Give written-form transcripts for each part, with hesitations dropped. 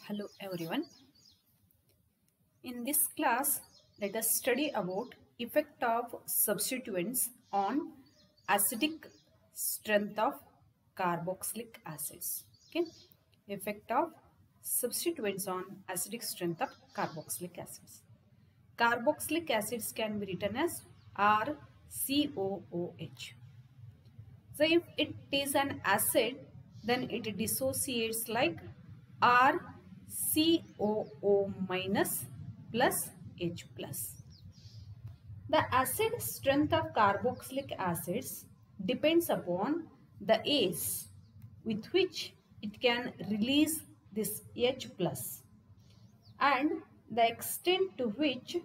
Hello everyone. In this class, let us study about effect of substituents on acidic strength of carboxylic acids. Okay, effect of substituents on acidic strength of carboxylic acids. Carboxylic acids can be written as RCOOH. So if it is an acid, then it dissociates like RCOO minus plus H plus. The acid strength of carboxylic acids depends upon the ACE with which it can release this H plus and the extent to which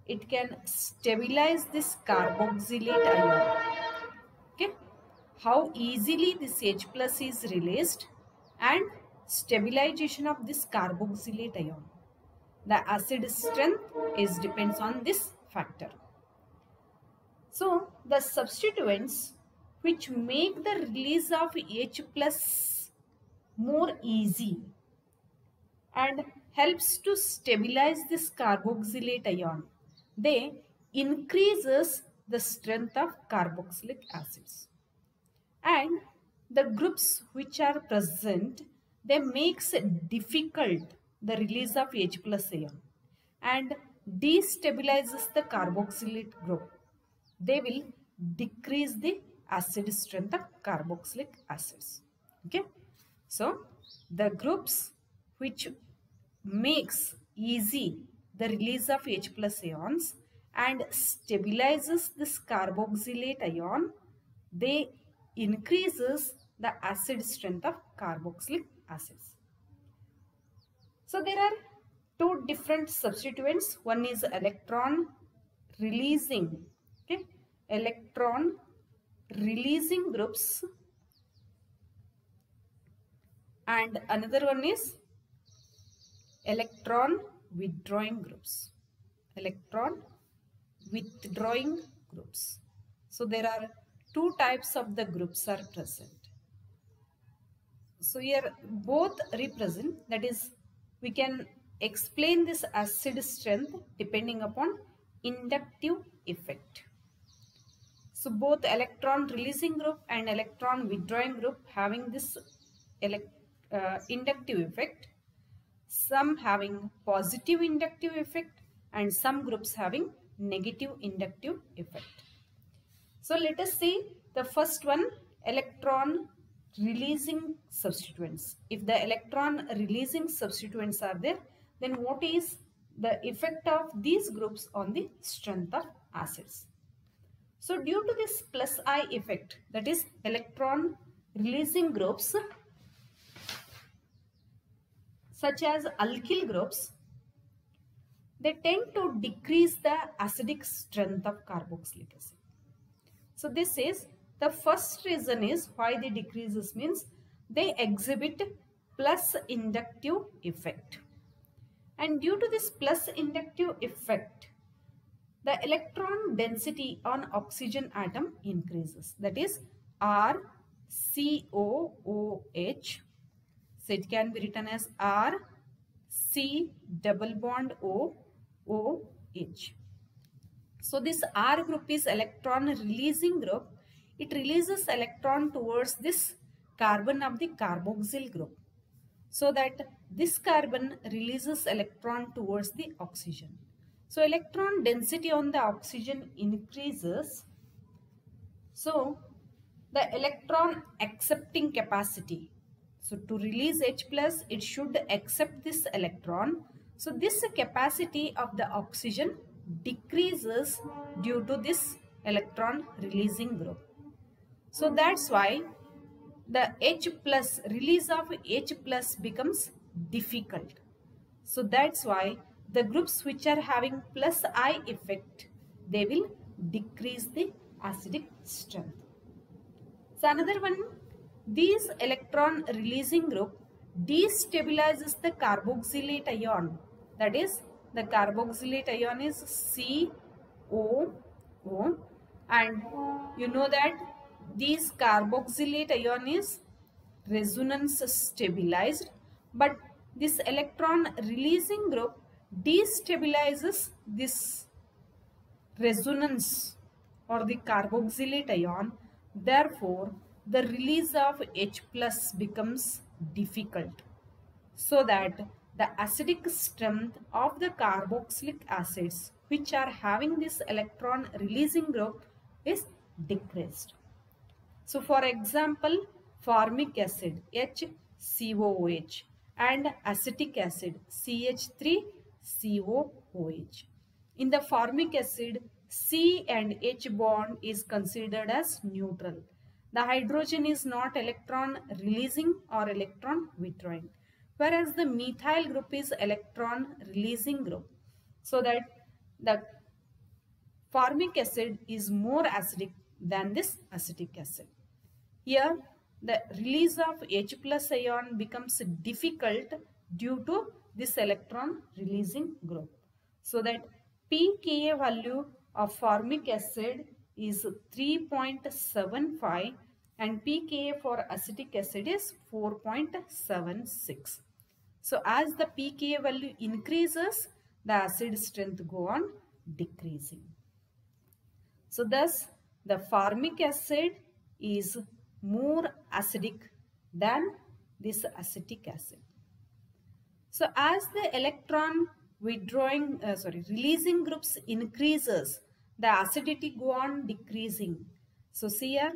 it can stabilize this carboxylate ion. Okay, how easily this H plus is released and stabilization of this carboxylate ion. The acid strength depends on this factor. So the substituents which make the release of H plus more easy and helps to stabilize this carboxylate ion, they increases the strength of carboxylic acids. And the groups which are present, they makes it difficult the release of H plus ion and destabilizes the carboxylate group. They will decrease the acid strength of carboxylic acids. Okay, so the groups which makes easy the release of H plus ions and stabilizes this carboxylate ion, they increases the acid strength of carboxylic acids. So there are two different substituents. One is electron releasing, okay, electron releasing groups, and another one is electron withdrawing groups. Electron withdrawing groups. So there are two types of the groups are present. So here both represent, that is, we can explain this acid strength depending upon inductive effect. So both electron releasing group and electron withdrawing group having this inductive effect. Some having positive inductive effect and some groups having negative inductive effect. So let us see the first one, electron releasing substituents. If the electron releasing substituents are there, then what is the effect of these groups on the strength of acids? So due to this plus I effect, that is electron releasing groups such as alkyl groups, they tend to decrease the acidic strength of carboxylic acid. So this is the first reason is why they decreases, means they exhibit plus inductive effect. And due to this plus inductive effect, the electron density on oxygen atom increases. That is RCOOH. So it can be written as RC double bond OOH. So this R group is electron releasing group. It releases electron towards this carbon of the carboxyl group, so that this carbon releases electron towards the oxygen. So electron density on the oxygen increases. So the electron accepting capacity. So to release H plus, it should accept this electron. So this capacity of the oxygen decreases due to this electron releasing group. So that's why the H plus, release of H plus becomes difficult. So that's why the groups which are having plus I effect, they will decrease the acidic strength. So another one, these electron releasing group destabilizes the carboxylate ion. That is, the carboxylate ion is COO, and you know that this carboxylate ion is resonance stabilized, but this electron releasing group destabilizes this resonance or the carboxylate ion. Therefore, the release of H plus becomes difficult, so that the acidic strength of the carboxylic acids which are having this electron releasing group is decreased. So for example, formic acid HCOOH and acetic acid CH3COOH. In the formic acid, C and H bond is considered as neutral. The hydrogen is not electron releasing or electron withdrawing, whereas the methyl group is electron releasing group, so that the formic acid is more acidic than this acetic acid. Here, the release of H plus ion becomes difficult due to this electron releasing group. So that pKa value of formic acid is 3.75 and pKa for acetic acid is 4.76. So as the pKa value increases, the acid strength go on decreasing. So thus the formic acid is more acidic than this acetic acid. So as the electron releasing groups increases, the acidity go on decreasing. So see here,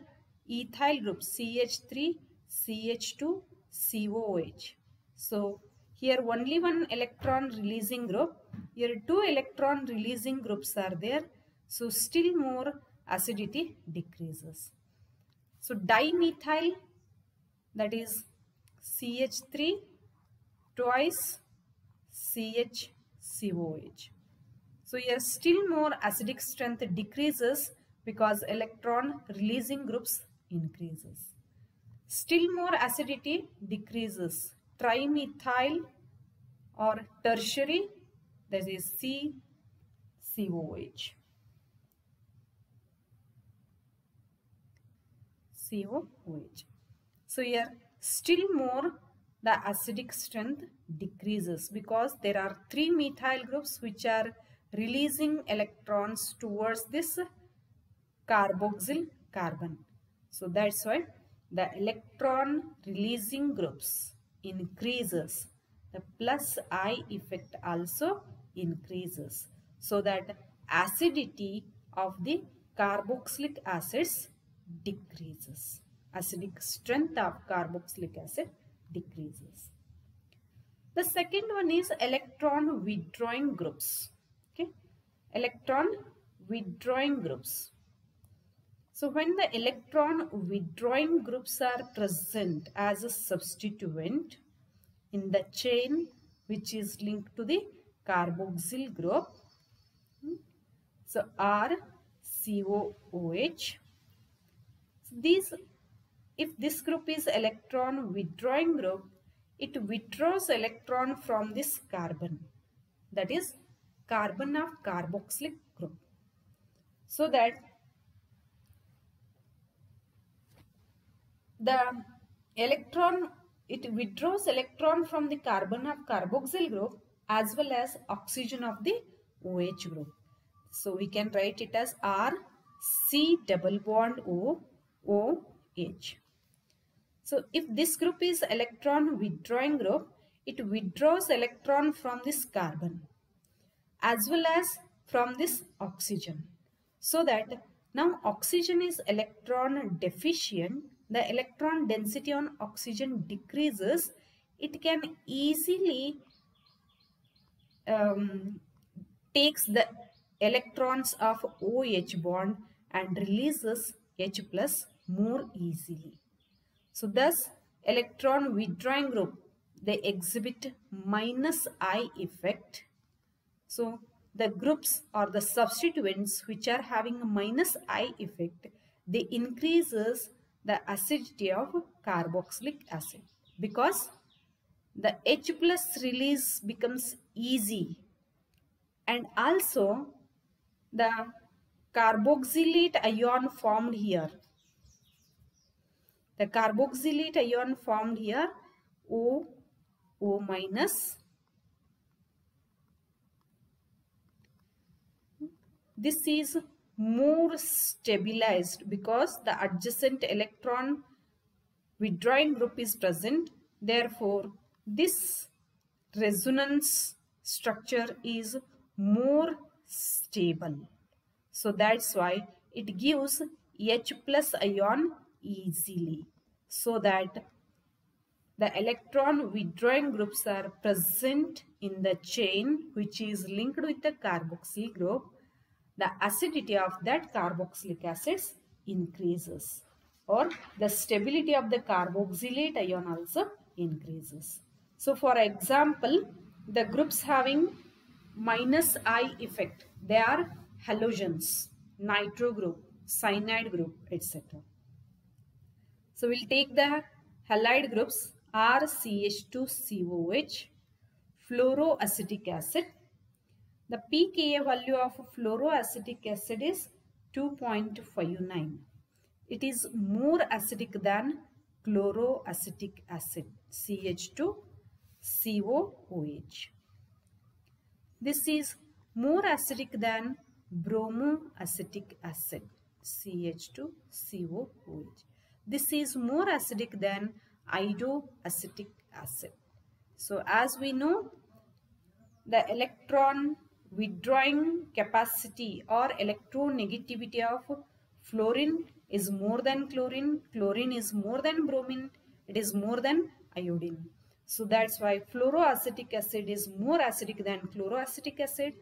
ethyl group CH3, CH2, COOH. So here only one electron releasing group, here two electron releasing groups are there. So still more acidity decreases. So dimethyl, that is CH3 twice CHCOOH. So here still more acidic strength decreases because electron releasing groups increases. Still more acidity decreases. Trimethyl or tertiary, that is COOH. COOH. So here still more the acidic strength decreases because there are three methyl groups which are releasing electrons towards this carboxyl carbon. So that's why the electron releasing groups increases. The plus I effect also increases, so that acidity of the carboxylic acids decreases. Acidic strength of carboxylic acid decreases. The second one is electron withdrawing groups. Okay, electron withdrawing groups. So when the electron withdrawing groups are present as a substituent in the chain which is linked to the carboxyl group, so RCOOH. If this group is electron withdrawing group, it withdraws electron from this carbon, that is carbon of carboxylic group, so that the electron, it withdraws electron from the carbon of carboxyl group as well as oxygen of the OH group. So we can write it as RC double bond OH. So if this group is electron withdrawing group, it withdraws electron from this carbon as well as from this oxygen. So that now oxygen is electron deficient, the electron density on oxygen decreases, it can easily takes the electrons of OH bond and releases H plus more easily. So thus electron withdrawing group, they exhibit minus I effect. So the groups or the substituents which are having a minus I effect, they increases the acidity of carboxylic acid because the H plus release becomes easy, and also the carboxylate ion formed here, the carboxylate ion formed here O O minus. This is more stabilized because the adjacent electron withdrawing group is present. Therefore, this resonance structure is more stable. So that's why it gives H plus ion easily, so that the electron withdrawing groups are present in the chain which is linked with the carboxyl group. The acidity of that carboxylic acids increases, or the stability of the carboxylate ion also increases. So for example, the groups having minus I effect, they are halogens, nitro group, cyanide group, etc. So we'll take the halide groups RCH2COH, fluoroacetic acid. The pKa value of fluoroacetic acid is 2.59. It is more acidic than chloroacetic acid, CH2COOH. This is more acidic than bromoacetic acid, CH2COOH. This is more acidic than iodoacetic acid. So as we know, the electron withdrawing capacity or electronegativity of fluorine is more than chlorine, chlorine is more than bromine, it is more than iodine. So that's why fluoroacetic acid is more acidic than chloroacetic acid.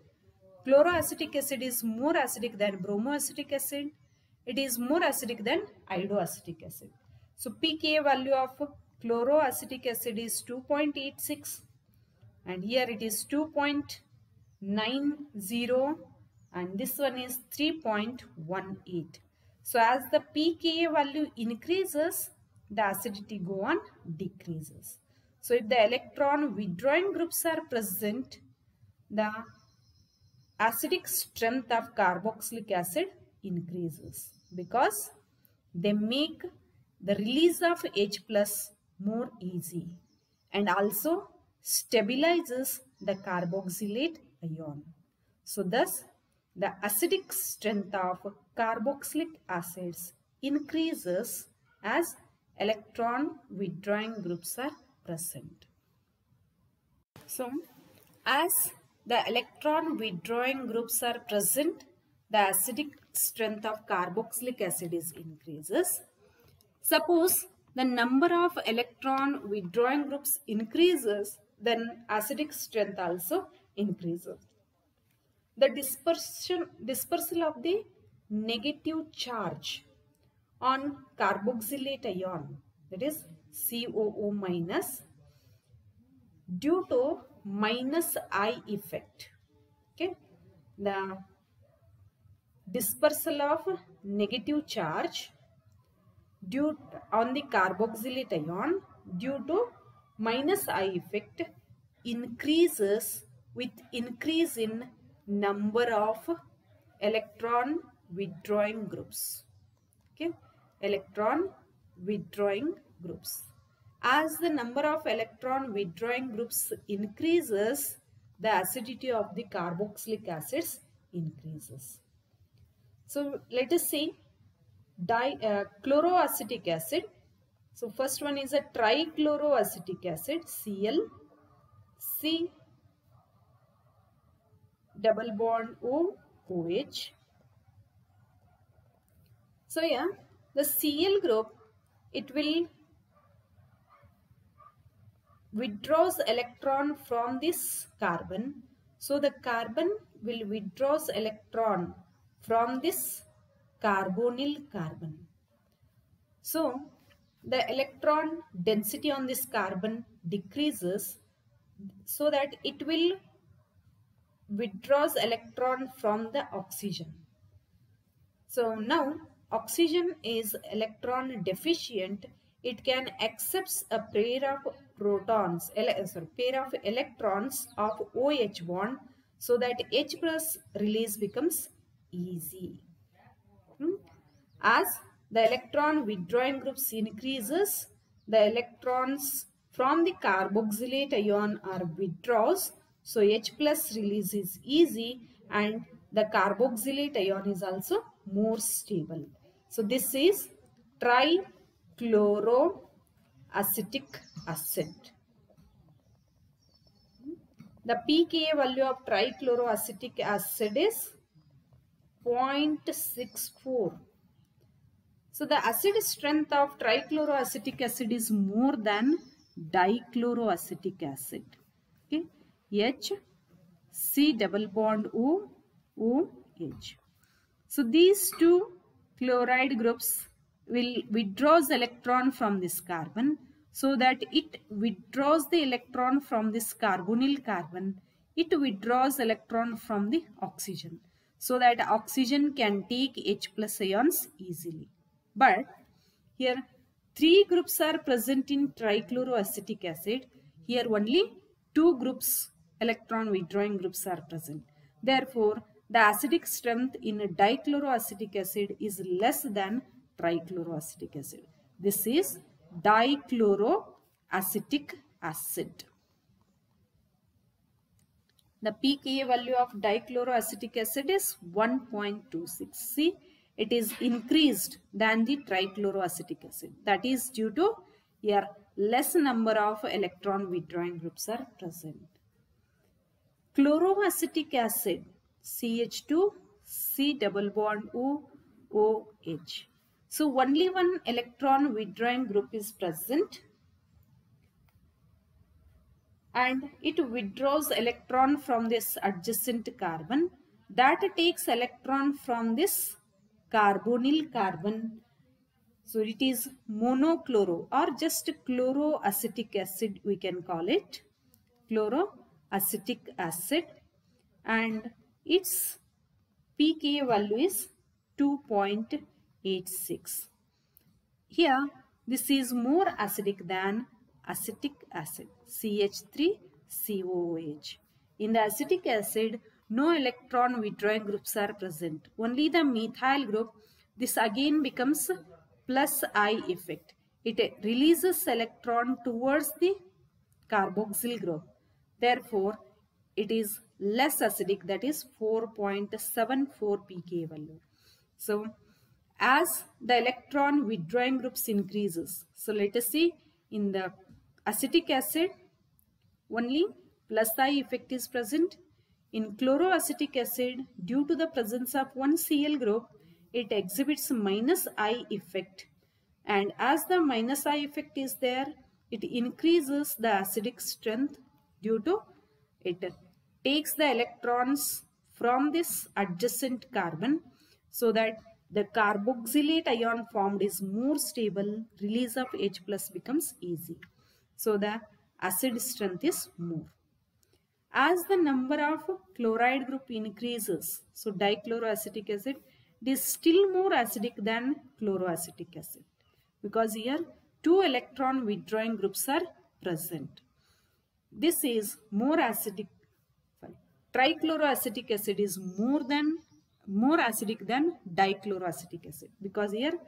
Chloroacetic acid is more acidic than bromoacetic acid. It is more acidic than iodoacetic acid. So pKa value of chloroacetic acid is 2.86 and here it is 2.90 and this one is 3.18. So as the pKa value increases, the acidity go on decreases. So if the electron withdrawing groups are present, the acidic strength of carboxylic acid increases because they make the release of H plus more easy and also stabilizes the carboxylate ion. So thus the acidic strength of carboxylic acids increases as electron withdrawing groups are present. So as the electron withdrawing groups are present, the acidic strength of carboxylic acid is increases. Suppose the number of electron withdrawing groups increases, then acidic strength also increases. The dispersal of the negative charge on carboxylate ion, that is COO minus, due to minus I effect. Okay, the dispersal of negative charge due on the carboxylate ion due to minus I effect increases with increase in number of electron withdrawing groups. Okay, electron withdrawing groups. As the number of electron withdrawing groups increases, the acidity of the carboxylic acids increases. So let us see chloroacetic acid. So first one is a trichloroacetic acid, Cl, C double bond O, OH. So yeah, the Cl group, it will withdraws electron from this carbon. So the carbon will withdraws electron from this carbonyl carbon. So the electron density on this carbon decreases so that it will withdraws electron from the oxygen. So now oxygen is electron deficient. It can accept a pair of protons, pair of electrons of OH bond, so that H plus release becomes easy. As the electron withdrawing groups increases, the electrons from the carboxylate ion are withdraws. So H plus release is easy and the carboxylate ion is also more stable. So this is trichloroacetic acid. The pKa value of trichloroacetic acid is 0.64. So the acid strength of trichloroacetic acid is more than dichloroacetic acid. Okay, H C double bond O O H. So these two chloride groups will withdraws electron from this carbon, so that it withdraws the electron from this carbonyl carbon. It withdraws electron from the oxygen, so that oxygen can take H plus ions easily. But here 3 groups are present in trichloroacetic acid. Here only 2 groups, electron withdrawing groups are present. Therefore, the acidic strength in dichloroacetic acid is less than trichloroacetic acid. This is dichloroacetic acid. The pKa value of dichloroacetic acid is 1.26. See, it is increased than the trichloroacetic acid. That is due to here less number of electron withdrawing groups are present. Chloroacetic acid, CH2, C double bond O, OH. So only one electron withdrawing group is present and it withdraws electron from this adjacent carbon. That takes electron from this carbonyl carbon. So it is monochloro or just chloroacetic acid, we can call it chloroacetic acid, and its pKa value is 2.86. Here this is more acidic than acetic acid, CH3COOH. In the acetic acid, no electron withdrawing groups are present. Only the methyl group. This again becomes plus I effect. It releases electron towards the carboxyl group. Therefore, it is less acidic, that is 4.74 pKa value. So, as the electron withdrawing groups increases, so let us see in the acetic acid only plus I effect is present. In chloroacetic acid, due to the presence of one Cl group, it exhibits minus I effect, and as the minus I effect is there, it increases the acidic strength due to it takes the electrons from this adjacent carbon, so that the carboxylate ion formed is more stable, release of H plus becomes easy. So the acid strength is more. As the number of chloride group increases, so dichloroacetic acid, it is still more acidic than chloroacetic acid, because here 2 electron withdrawing groups are present. This is more acidic. Trichloroacetic acid is more acidic than dichloroacetic acid, because here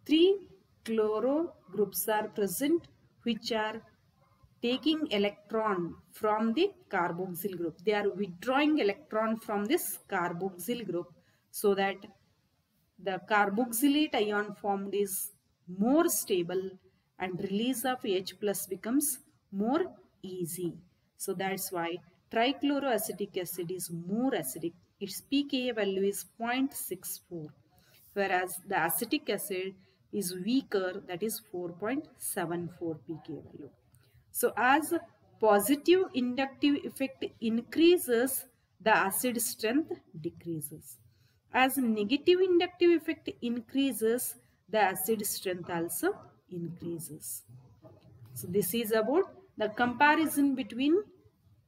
3 chloro groups are present which are taking electron from the carboxyl group. They are withdrawing electron from this carboxyl group, so that the carboxylate ion formed is more stable and release of H plus becomes more easy. So that's why trichloroacetic acid is more acidic. Its pKa value is 0.64, whereas the acetic acid is weaker, that is 4.74 pKa value. So as positive inductive effect increases, the acid strength decreases. As negative inductive effect increases, the acid strength also increases. So this is about the comparison between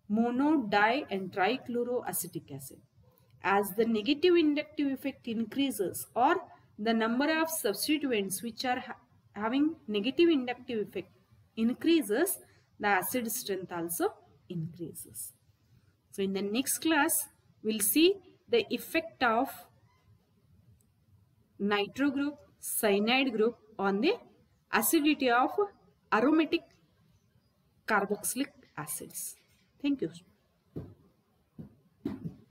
mono, di and trichloroacetic acid. As the negative inductive effect increases, or the number of substituents which are having negative inductive effect increases, the acid strength also increases. So in the next class, we'll see the effect of nitro group, cyanide group on the acidity of aromatic carboxylic acids. Thank you.